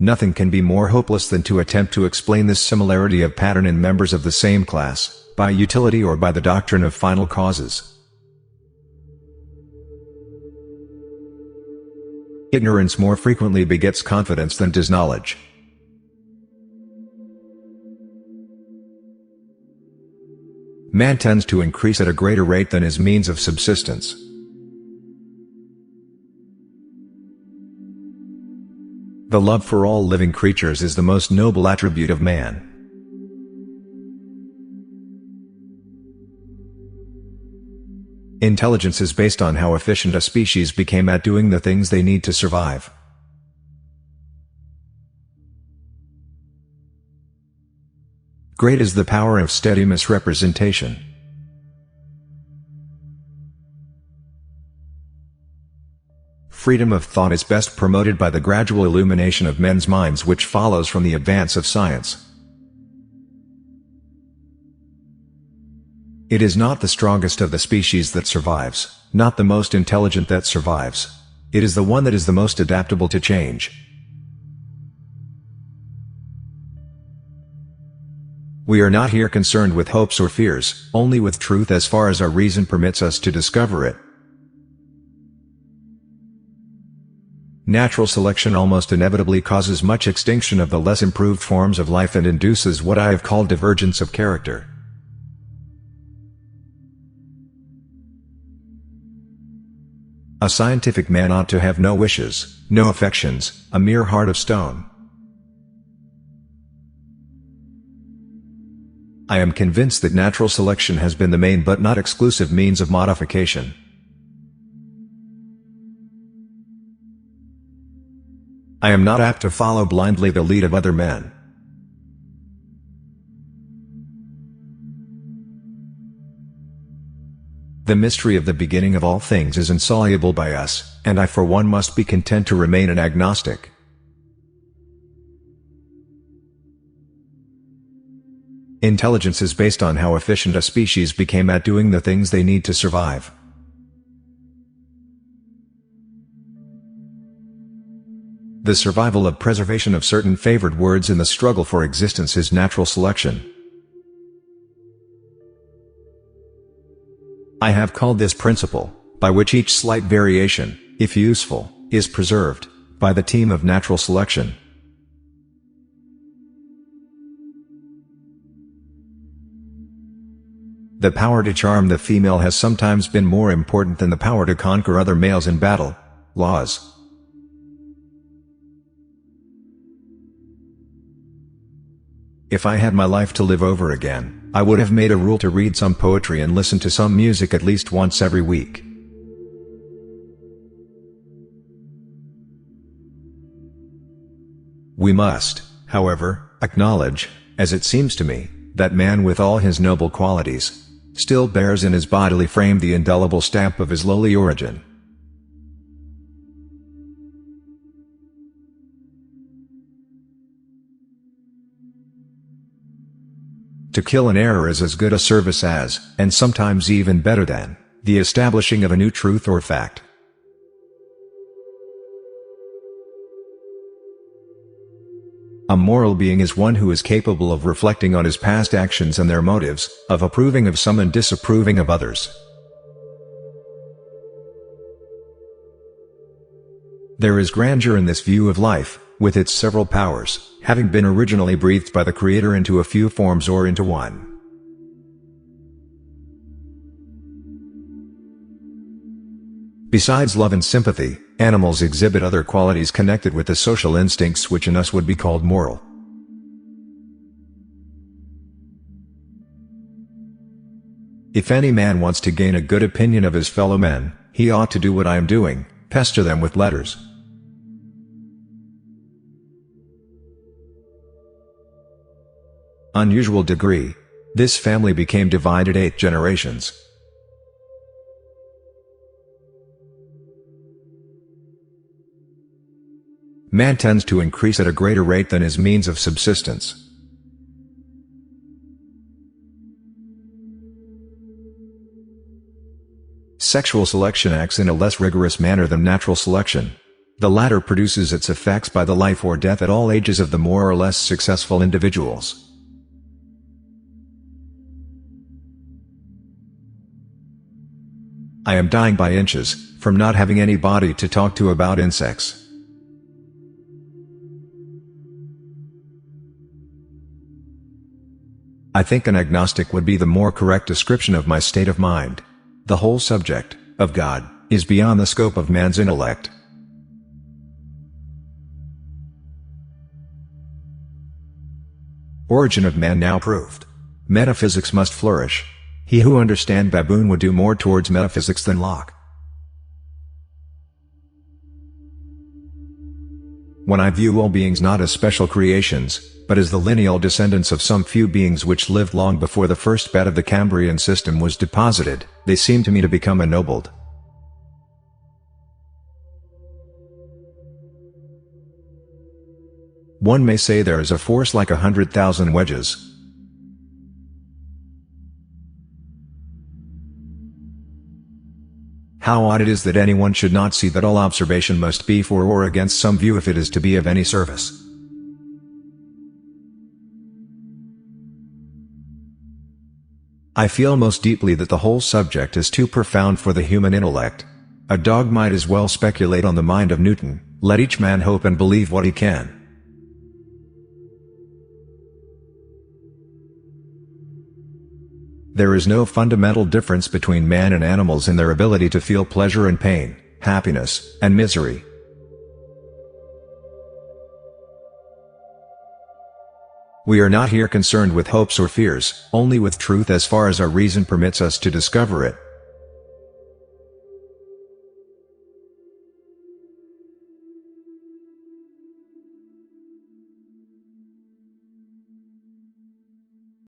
Nothing can be more hopeless than to attempt to explain this similarity of pattern in members of the same class, by utility or by the doctrine of final causes. Ignorance more frequently begets confidence than does knowledge. Man tends to increase at a greater rate than his means of subsistence. The love for all living creatures is the most noble attribute of man. Intelligence is based on how efficient a species became at doing the things they need to survive. Great is the power of steady misrepresentation. Freedom of thought is best promoted by the gradual illumination of men's minds which follows from the advance of science. It is not the strongest of the species that survives, not the most intelligent that survives. It is the one that is the most adaptable to change. We are not here concerned with hopes or fears, only with truth as far as our reason permits us to discover it. Natural selection almost inevitably causes much extinction of the less improved forms of life and induces what I have called divergence of character. A scientific man ought to have no wishes, no affections, a mere heart of stone. I am convinced that natural selection has been the main but not exclusive means of modification. I am not apt to follow blindly the lead of other men. The mystery of the beginning of all things is insoluble by us, and I for one must be content to remain an agnostic. Intelligence is based on how efficient a species became at doing the things they need to survive. The survival of preservation of certain favored words in the struggle for existence is natural selection. I have called this principle, by which each slight variation, if useful, is preserved, by the team of natural selection. The power to charm the female has sometimes been more important than the power to conquer other males in battle. Laws. If I had my life to live over again, I would have made a rule to read some poetry and listen to some music at least once every week. We must, however, acknowledge, as it seems to me, that man with all his noble qualities, still bears in his bodily frame the indelible stamp of his lowly origin. To kill an error is as good a service as, and sometimes even better than, the establishing of a new truth or fact. A moral being is one who is capable of reflecting on his past actions and their motives, of approving of some and disapproving of others. There is grandeur in this view of life, with its several powers, having been originally breathed by the Creator into a few forms or into one. Besides love and sympathy, animals exhibit other qualities connected with the social instincts which in us would be called moral. If any man wants to gain a good opinion of his fellow men, he ought to do what I am doing, pester them with letters. Unusual degree. This family became divided 8 generations. Man tends to increase at a greater rate than his means of subsistence. Sexual selection acts in a less rigorous manner than natural selection. The latter produces its effects by the life or death at all ages of the more or less successful individuals. I am dying by inches, from not having anybody to talk to about insects. I think an agnostic would be the more correct description of my state of mind. The whole subject, of God, is beyond the scope of man's intellect. Origin of man now proved. Metaphysics must flourish. He who understands Baboon would do more towards metaphysics than Locke. When I view all beings not as special creations, but as the lineal descendants of some few beings which lived long before the first bed of the Cambrian system was deposited, they seem to me to become ennobled. One may say there is a force like 100,000 wedges. How odd it is that anyone should not see that all observation must be for or against some view if it is to be of any service. I feel most deeply that the whole subject is too profound for the human intellect. A dog might as well speculate on the mind of Newton. Let each man hope and believe what he can. There is no fundamental difference between man and animals in their ability to feel pleasure and pain, happiness and misery. We are not here concerned with hopes or fears, only with truth as far as our reason permits us to discover it.